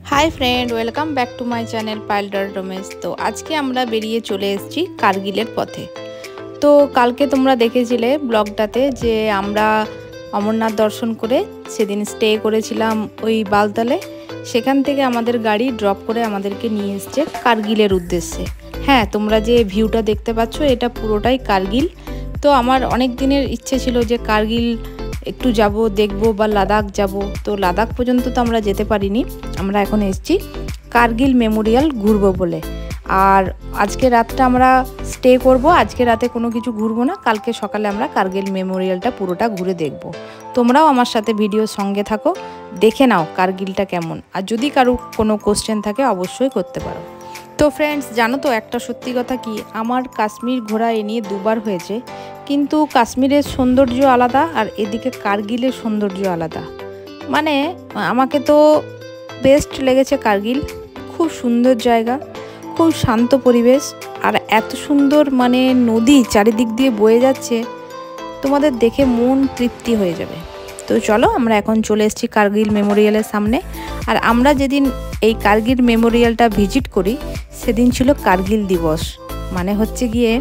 High friend welcome back to my channel Payal dot Ramesh. तो आज के আমরা বেরিয়ে চলে এসেছি কারগিলের পথে। তো কালকে তোমরা দেখেছিলে ব্লগটাতে যে আমরা অমরনাথ দর্শন করে সেদিন স্টে করেছিলাম ওই বালতালে। সেখান থেকে আমাদের গাড়ি ড্রপ করে আমাদেরকে নিয়ে এসেছে কারগিলের উদ্দেশ্যে। হ্যাঁ, তোমরা যে ভিউটা দেখতে পাচ্ছ এটা পুরোটাই কারগিল। তো আমার অনেক দিনের ইচ্ছে ছিল যে কারগিল একটু যাব দেখবো বা লাদাখ যাব। তো লাদাখ পর্যন্ত তো আমরা যেতে পারিনি, আমরা এখন এসেছি কারগিল মেমোরিয়াল ঘুরবো বলে। আর আজকে রাতটা আমরা স্টে করব, আজকে রাতে কোনো কিছু ঘুরবো না, কালকে সকালে আমরা কারগিল মেমোরিয়ালটা পুরোটা ঘুরে দেখব। তোমরাও আমার সাথে ভিডিওর সঙ্গে থাকো, দেখে নাও কারগিলটা কেমন। আর যদি কারো কোনো কোশ্চেন থাকে অবশ্যই করতে পারো। তো ফ্রেন্ডস, জানো তো একটা সত্যি কথা কি, আমার কাশ্মীর ঘোরা এ নিয়ে দুবার হয়েছে, কিন্তু কাশ্মীরের সৌন্দর্য আলাদা আর এদিকে কারগিলের সৌন্দর্য আলাদা। মানে আমাকে তো বেস্ট লেগেছে কারগিল। খুব সুন্দর জায়গা, খুব শান্ত পরিবেশ, আর এত সুন্দর মানে নদী চারিদিক দিয়ে বয়ে যাচ্ছে, তোমাদের দেখে মন তৃপ্তি হয়ে যাবে। তো চলো আমরা এখন চলে এসেছি কারগিল মেমোরিয়ালের সামনে। আর আমরা যেদিন এই কারগিল মেমোরিয়ালটা ভিজিট করি সেদিন ছিল কারগিল দিবস, মানে হচ্ছে গিয়ে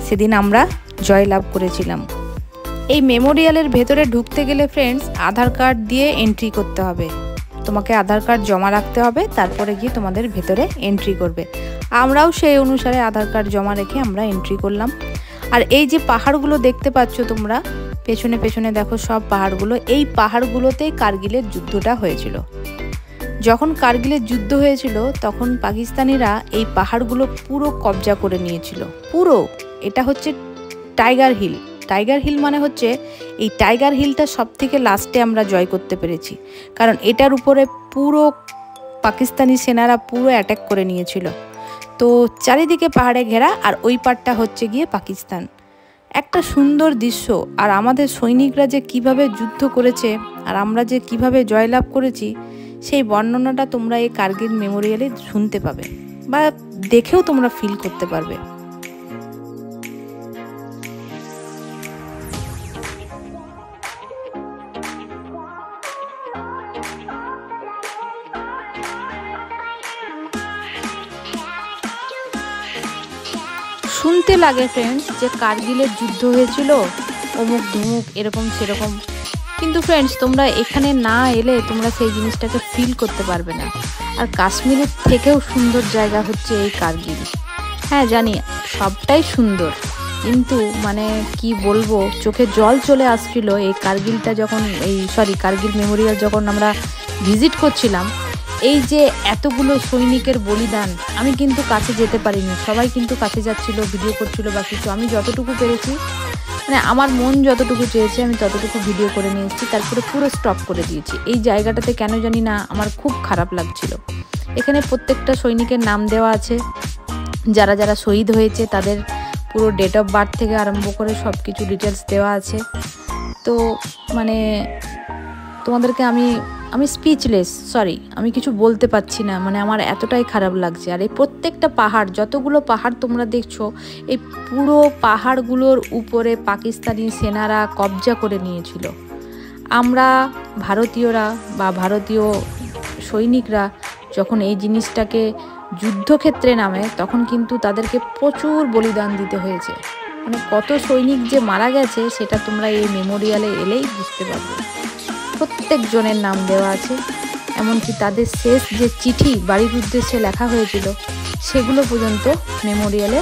সেদিন আমরা জয়লাভ করেছিলাম। এই মেমোরিয়ালের ভেতরে ঢুকতে গেলে ফ্রেন্ডস আধার কার্ড দিয়ে এন্ট্রি করতে হবে, তোমাকে আধার কার্ড জমা রাখতে হবে, তারপরে গিয়ে তোমাদের ভেতরে এন্ট্রি করবে। আমরাও সেই অনুসারে আধার কার্ড জমা রেখে আমরা এন্ট্রি করলাম। আর এই যে পাহাড়গুলো দেখতে পাচ্ছ তোমরা পেছনে পেছনে দেখো, সব পাহাড়গুলো, এই পাহাড়গুলোতেই কারগিলের যুদ্ধটা হয়েছিল। যখন কারগিলের যুদ্ধ হয়েছিল তখন পাকিস্তানিরা এই পাহাড়গুলো পুরো কবজা করে নিয়েছিল পুরো। এটা হচ্ছে টাইগার হিল। টাইগার হিল মানে হচ্ছে এই টাইগার হিলটা সব থেকে লাস্টে আমরা জয় করতে পেরেছি, কারণ এটার উপরে পুরো পাকিস্তানি সেনারা পুরো অ্যাটাক করে নিয়েছিল। তো চারিদিকে পাহাড়ে ঘেরা, আর ওই পাড়টা হচ্ছে গিয়ে পাকিস্তান। একটা সুন্দর দৃশ্য। আর আমাদের সৈনিকরা যে কিভাবে যুদ্ধ করেছে আর আমরা যে কিভাবে জয়লাভ করেছি সেই বর্ণনাটা তোমরা এই কারগিল মেমোরিয়ালে শুনতে পাবে বা দেখেও তোমরা ফিল করতে পারবে। শুনতে লাগে ফ্রেন্ডস যে কারগিলের যুদ্ধ হয়েছিল অমুক ধুমুক এরকম সেরকম, কিন্তু ফ্রেন্ডস তোমরা এখানে না এলে তোমরা সেই জিনিসটাকে ফিল করতে পারবে না। আর কাশ্মীরের থেকেও সুন্দর জায়গা হচ্ছে এই কারগিল। হ্যাঁ জানি সবটাই সুন্দর, কিন্তু মানে কি বলবো, চোখে জল চলে আসছিল এই কারগিলটা যখন কারগিল মেমোরিয়াল যখন আমরা ভিজিট করছিলাম। এই যে এতগুলো সৈনিকের বলিদান, আমি কিন্তু কাছে যেতে পারিনি, সবাই কিন্তু কাছে যাচ্ছিল, ভিডিও করছিল বা কিছু। আমি যতটুকু পেরেছি, মানে আমার মন যতটুকু চেয়েছে আমি ততটুকু ভিডিও করে নিয়ে এসেছি, তারপরে পুরো স্টপ করে দিয়েছি। এই জায়গাটাতে কেন জানি না আমার খুব খারাপ লাগছিল। এখানে প্রত্যেকটা সৈনিকের নাম দেওয়া আছে, যারা যারা শহীদ হয়েছে তাদের পুরো ডেট অফ বার্থ থেকে আরম্ভ করে সব কিছু ডিটেলস দেওয়া আছে। তো মানে তোমাদেরকে আমি স্পিচলেস, আমি কিছু বলতে পারছি না, মানে আমার এতটাই খারাপ লাগছে। আর এই প্রত্যেকটা পাহাড়, যতগুলো পাহাড় তোমরা দেখছো, এই পুরো পাহাড়গুলোর উপরে পাকিস্তানি সেনারা কবজা করে নিয়েছিল। আমরা ভারতীয়রা বা ভারতীয় সৈনিকরা যখন এই জিনিসটাকে যুদ্ধক্ষেত্রে নামে তখন কিন্তু তাদেরকে প্রচুর বলিদান দিতে হয়েছে। মানে কত সৈনিক যে মারা গেছে সেটা তোমরা এই মেমোরিয়ালে এলেই বুঝতে পারবে। প্রত্যেকজনের নাম দেওয়া আছে, এমনকি তাদের শেষ যে চিঠি বাড়ির উদ্দেশ্যে লেখা হয়েছিল সেগুলো পর্যন্ত মেমোরিয়ালে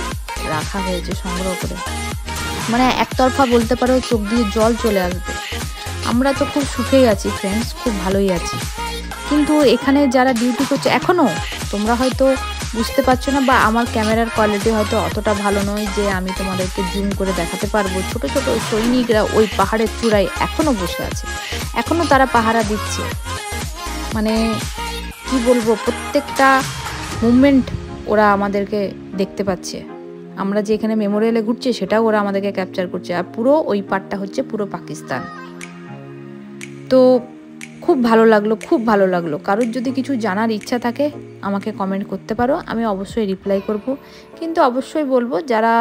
রাখা হয়েছে সংগ্রহ করে। মানে একতরফা বলতে পারো চোখ দিয়ে জল চলে আসবে। আমরা তো খুব সুখেই আছি ফ্রেন্ডস, খুব ভালোই আছি, কিন্তু এখানে যারা ডিউটি করছে এখনও, তোমরা হয়তো বুঝতে পারছো না বা আমার ক্যামেরার কোয়ালিটি হয়তো অতটা ভালো নয় যে আমি তোমাদেরকে জুম করে দেখাতে পারবো। ছোট ছোট সৈনিকরা ওই পাহাড়ের চূড়ায় এখনও বসে আছে, এখনও তারা পাহারা দিচ্ছে। মানে কি বলবো, প্রত্যেকটা মুভমেন্ট ওরা আমাদেরকে দেখতে পাচ্ছে। আমরা যে এখানে মেমোরিয়ালে ঘুরছি সেটাও ওরা আমাদেরকে ক্যাপচার করছে। আর পুরো ওই পার্টটা হচ্ছে পুরো পাকিস্তান। তো খুব ভালো লাগলো, খুব ভালো লাগলো। কারোর যদি কিছু জানার ইচ্ছা থাকে আমাকে কমেন্ট করতে পারো, আমি অবশ্যই রিপ্লাই করব। কিন্তু অবশ্যই বলবো যারা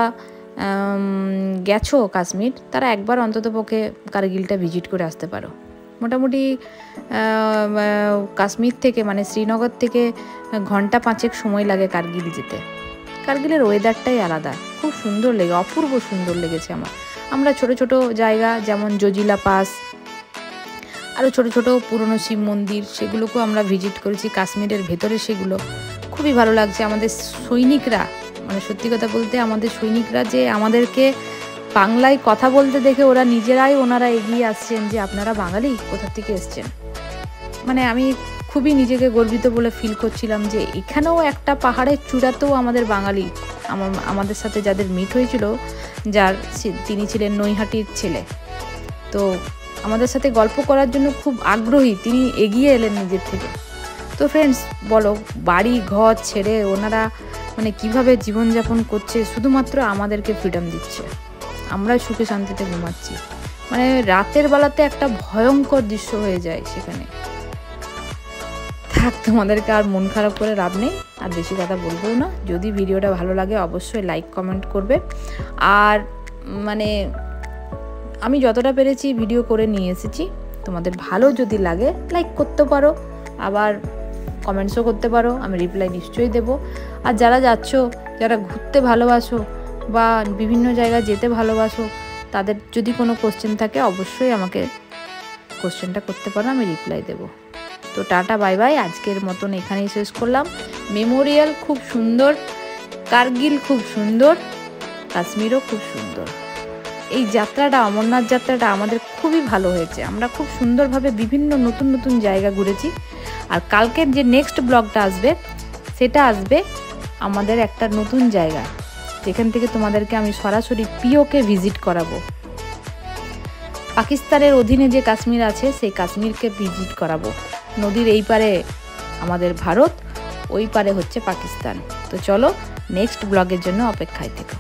গেছো কাশ্মীর তারা একবার অন্ততপক্ষে কারগিলটা ভিজিট করে আসতে পারো। মোটামুটি কাশ্মীর থেকে মানে শ্রীনগর থেকে ঘন্টা 5 সময় লাগে কার্গিল যেতে। কার্গিলের ওয়েদারটাই আলাদা, খুব সুন্দর লেগে, অপূর্ব সুন্দর লেগেছে আমার। আমরা ছোট ছোট জায়গা যেমন জজিলা পাস, আরও ছোট ছোট পুরনো শিব মন্দির, সেগুলোকেও আমরা ভিজিট করেছি কাশ্মীরের ভেতরে। সেগুলো খুবই ভালো লাগছে। আমাদের সৈনিকরা, মানে সত্যি কথা বলতে আমাদের সৈনিকরা যে আমাদেরকে বাংলায় কথা বলতে দেখে ওনারা এগিয়ে আসছেন যে আপনারা বাঙালি, কোথা থেকে এসছেন। মানে আমি খুবই নিজেকে গর্বিত বলে ফিল করছিলাম যে এখানেও একটা পাহাড়ের চূড়াতেও আমাদের বাঙালি, আমাদের সাথে যাদের মিট হয়েছিল, তিনি ছিলেন নৈহাটির ছেলে। তো আমাদের সাথে গল্প করার জন্য খুব আগ্রহী, তিনি এগিয়ে এলেন নিজের থেকে। তো ফ্রেন্ডস বলো, বাড়ি ঘর ছেড়ে ওনারা মানে কিভাবে জীবনযাপন করছে, শুধুমাত্র আমাদেরকে ফ্রিডম দিচ্ছে, আমরা সুখে শান্তিতে ঘুমাচ্ছি। মানে রাতের বেলাতে একটা ভয়ঙ্কর দৃশ্য হয়ে যায় সেখানে। থাক, তোমাদেরকে আর মন খারাপ করে লাভ নেই, আর বেশি কথা বলবো না। যদি ভিডিওটা ভালো লাগে অবশ্যই লাইক কমেন্ট করবে। আর মানে আমি যতটা পেরেছি ভিডিও করে নিয়ে এসেছি, তোমাদের ভালো যদি লাগে লাইক করতে পারো, আবার কমেন্টসও করতে পারো, আমি রিপ্লাই নিশ্চয়ই দেবো। আর যারা যারা ঘুরতে ভালোবাসো বা বিভিন্ন জায়গায় যেতে ভালোবাসো, তাদের যদি কোনো কোশ্চেন থাকে অবশ্যই আমাকে কোশ্চেনটা করতে পারো, আমি রিপ্লাই দেবো। তো টাটা বাই বাই, আজকের মতন এখানেই শেষ করলাম। মেমোরিয়াল খুব সুন্দর, কার্গিল খুব সুন্দর, কাশ্মীরও খুব সুন্দর। এই যাত্রাটা, অমরনাথ যাত্রাটা আমাদের খুবই ভালো হয়েছে। আমরা খুব সুন্দরভাবে বিভিন্ন নতুন নতুন জায়গা ঘুরেছি। আর কালকের যে নেক্সট ব্লগটা আসবে, সেটা আসবে আমাদের একটা নতুন জায়গা, যেখান থেকে তোমাদেরকে আমি সরাসরি পিওকে ভিজিট করাবো। পাকিস্তানের অধীনে যে কাশ্মীর আছে, সেই কাশ্মীরকে ভিজিট করাবো। নদীর এই পারে আমাদের ভারত, ওই পারে হচ্ছে পাকিস্তান। তো চলো, নেক্সট ব্লগের জন্য অপেক্ষায় থেকো।